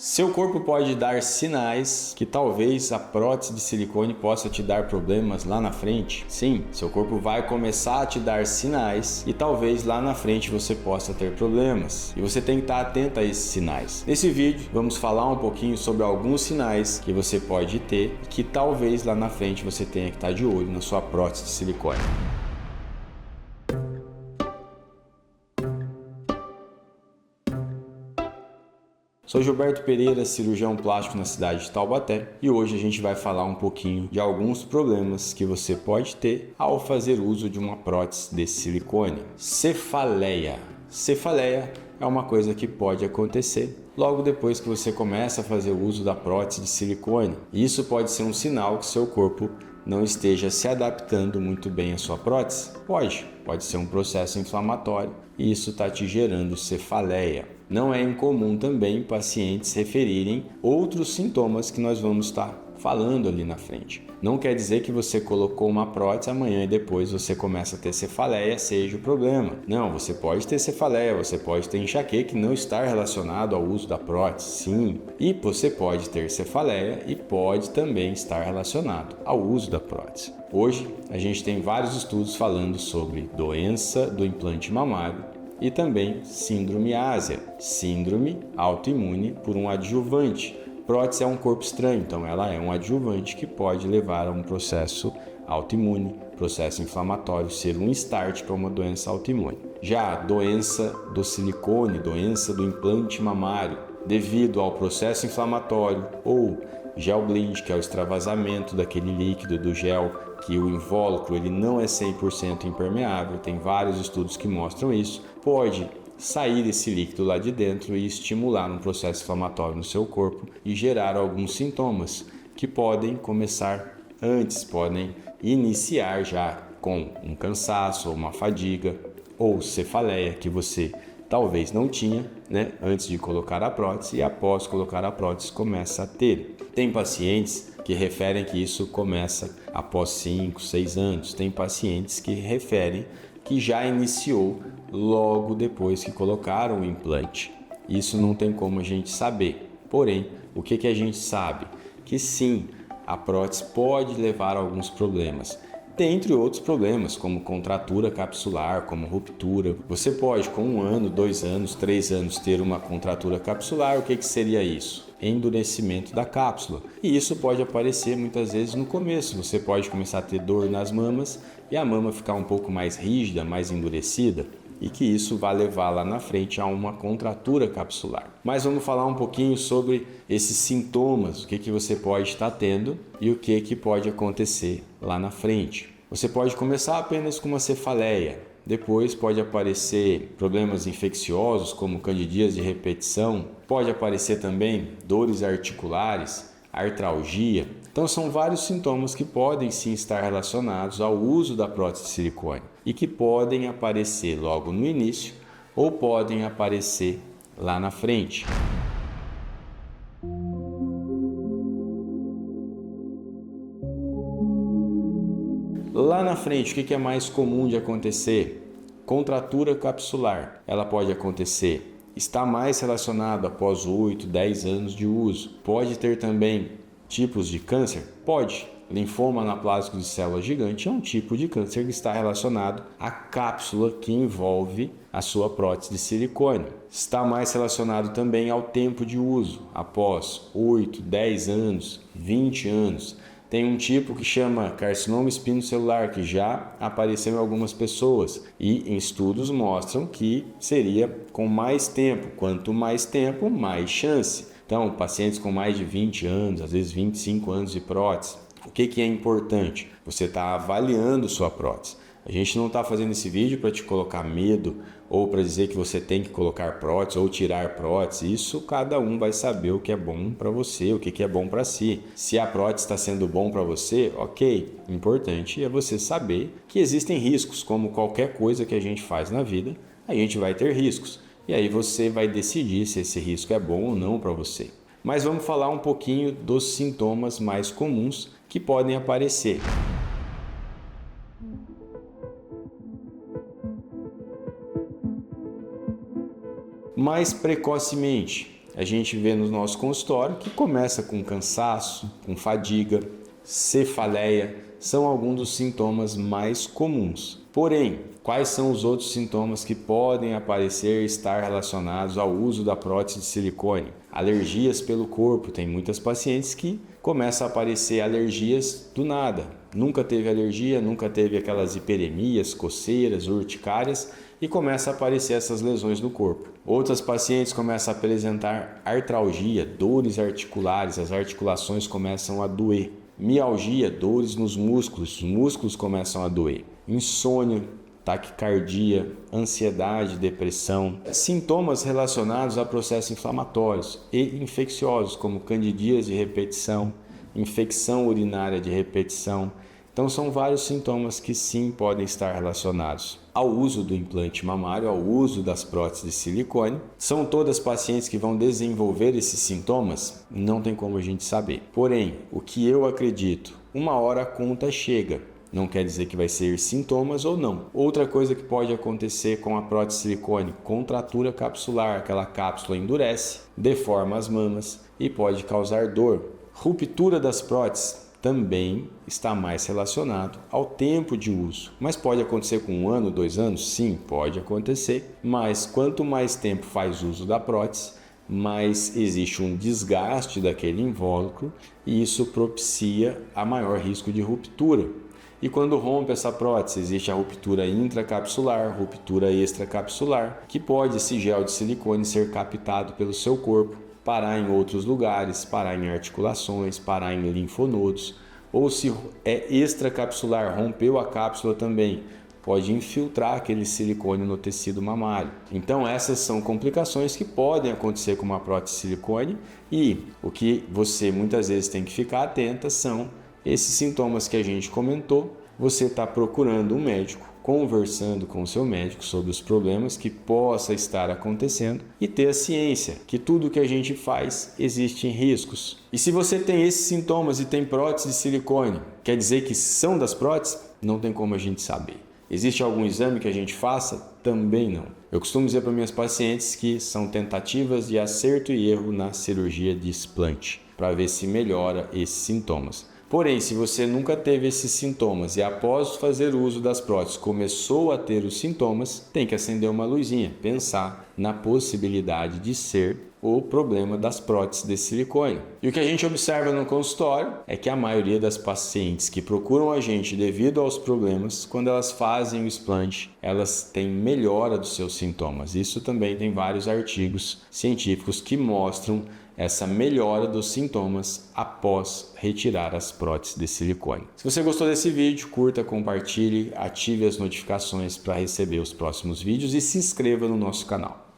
Seu corpo pode dar sinais que talvez a prótese de silicone possa te dar problemas lá na frente. Sim, seu corpo vai começar a te dar sinais e talvez lá na frente você possa ter problemas. E você tem que estar atento a esses sinais. Nesse vídeo, vamos falar um pouquinho sobre alguns sinais que você pode ter e que talvez lá na frente você tenha que estar de olho na sua prótese de silicone. Sou Gilberto Pereira, cirurgião plástico na cidade de Taubaté, e hoje a gente vai falar um pouquinho de alguns problemas que você pode ter ao fazer uso de uma prótese de silicone. Cefaleia. Cefaleia é uma coisa que pode acontecer logo depois que você começa a fazer o uso da prótese de silicone. Isso pode ser um sinal que seu corpo não esteja se adaptando muito bem à sua prótese. Pode ser um processo inflamatório e isso está te gerando cefaleia. Não é incomum também pacientes referirem outros sintomas que nós vamos estar falando ali na frente. Não quer dizer que você colocou uma prótese amanhã e depois você começa a ter cefaleia, seja o problema. Não, você pode ter cefaleia, você pode ter enxaqueca que não está relacionado ao uso da prótese, sim. E você pode ter cefaleia e pode também estar relacionado ao uso da prótese. Hoje a gente tem vários estudos falando sobre doença do implante mamário e também síndrome ásia, síndrome autoimune por um adjuvante. Prótese é um corpo estranho, então ela é um adjuvante que pode levar a um processo autoimune, processo inflamatório, ser um start para uma doença autoimune. Já a doença do silicone, doença do implante mamário, devido ao processo inflamatório ou gel bleed, que é o extravasamento daquele líquido do gel, que o invólucro ele não é 100% impermeável, tem vários estudos que mostram isso, pode sair esse líquido lá de dentro e estimular um processo inflamatório no seu corpo e gerar alguns sintomas que podem começar antes, podem iniciar já com um cansaço ou uma fadiga ou cefaleia que você talvez não tinha, antes de colocar a prótese e após colocar a prótese começa a ter. Tem pacientes que referem que isso começa após 5, 6 anos. Tem pacientes que referem que já iniciou logo depois que colocaram o implante. Isso não tem como a gente saber. Porém, o que a gente sabe? Que sim, a prótese pode levar a alguns problemas. Dentre outros problemas, como contratura capsular, como ruptura. Você pode, com 1 ano, 2 anos, 3 anos, ter uma contratura capsular. O que seria isso? Endurecimento da cápsula. E isso pode aparecer muitas vezes no começo. Você pode começar a ter dor nas mamas e a mama ficar um pouco mais rígida, mais endurecida, e que isso vai levar lá na frente a uma contratura capsular. Mas vamos falar um pouquinho sobre esses sintomas, o que você pode estar tendo e o que pode acontecer lá na frente. Você pode começar apenas com uma cefaleia, depois pode aparecer problemas infecciosos como candidíase de repetição, pode aparecer também dores articulares, artralgia. Então são vários sintomas que podem sim estar relacionados ao uso da prótese de silicone e que podem aparecer logo no início ou podem aparecer lá na frente. Lá na frente, o que é mais comum de acontecer? Contratura capsular. Ela pode acontecer, está mais relacionado após 8, 10 anos de uso. Pode ter também tipos de câncer? Pode. Linfoma anaplásico de célula gigante é um tipo de câncer que está relacionado à cápsula que envolve a sua prótese de silicone. Está mais relacionado também ao tempo de uso, após 8, 10 anos, 20 anos. Tem um tipo que chama carcinoma espinocelular, que já apareceu em algumas pessoas e em estudos mostram que seria com mais tempo. Quanto mais tempo, mais chance. Então, pacientes com mais de 20 anos, às vezes 25 anos de prótese. O que é importante? Você está avaliando sua prótese. A gente não está fazendo esse vídeo para te colocar medo ou para dizer que você tem que colocar prótese ou tirar prótese. Isso cada um vai saber o que é bom para você, o que é bom para si. Se a prótese está sendo bom para você, ok. O importante é você saber que existem riscos, como qualquer coisa que a gente faz na vida, a gente vai ter riscos. E aí você vai decidir se esse risco é bom ou não para você. Mas vamos falar um pouquinho dos sintomas mais comuns que podem aparecer. Mais precocemente, a gente vê no nosso consultório que começa com cansaço, com fadiga, cefaleia, são alguns dos sintomas mais comuns. Porém, quais são os outros sintomas que podem aparecer e estar relacionados ao uso da prótese de silicone? Alergias pelo corpo. Tem muitas pacientes que começam a aparecer alergias do nada. Nunca teve alergia, nunca teve aquelas hiperemias, coceiras, urticárias e começa a aparecer essas lesões no corpo. Outras pacientes começam a apresentar artralgia, dores articulares, as articulações começam a doer. Mialgia, dores nos músculos, os músculos começam a doer. Insônia, taquicardia, ansiedade, depressão. Sintomas relacionados a processos inflamatórios e infecciosos, como candidíase de repetição, infecção urinária de repetição. Então são vários sintomas que sim podem estar relacionados ao uso do implante mamário, ao uso das próteses de silicone. São todas pacientes que vão desenvolver esses sintomas? Não tem como a gente saber. Porém, o que eu acredito, uma hora a conta chega. Não quer dizer que vai ser sintomas ou não. Outra coisa que pode acontecer com a prótese de silicone, contratura capsular, aquela cápsula endurece, deforma as mamas e pode causar dor. Ruptura das próteses também está mais relacionado ao tempo de uso. Mas pode acontecer com 1 ano, 2 anos? Sim, pode acontecer. Mas quanto mais tempo faz uso da prótese, mais existe um desgaste daquele invólucro e isso propicia a maior risco de ruptura. E quando rompe essa prótese, existe a ruptura intracapsular, ruptura extracapsular, que pode esse gel de silicone ser captado pelo seu corpo, parar em outros lugares, parar em articulações, parar em linfonodos, ou se é extracapsular, rompeu a cápsula também, pode infiltrar aquele silicone no tecido mamário. Então essas são complicações que podem acontecer com uma prótese de silicone e o que você muitas vezes tem que ficar atenta são esses sintomas que a gente comentou. Você está procurando um médico, conversando com o seu médico sobre os problemas que possa estar acontecendo e ter a ciência que tudo que a gente faz existem riscos. E se você tem esses sintomas e tem prótese de silicone, quer dizer que são das próteses? Não tem como a gente saber. Existe algum exame que a gente faça? Também não. Eu costumo dizer para minhas pacientes que são tentativas de acerto e erro na cirurgia de explante, para ver se melhora esses sintomas. Porém, se você nunca teve esses sintomas e após fazer uso das próteses começou a ter os sintomas, tem que acender uma luzinha, pensar na possibilidade de ser o problema das próteses de silicone. E o que a gente observa no consultório é que a maioria das pacientes que procuram a gente devido aos problemas, quando elas fazem o explante, elas têm melhora dos seus sintomas. Isso também tem vários artigos científicos que mostram essa melhora dos sintomas após retirar as próteses de silicone. Se você gostou desse vídeo, curta, compartilhe, ative as notificações para receber os próximos vídeos e se inscreva no nosso canal.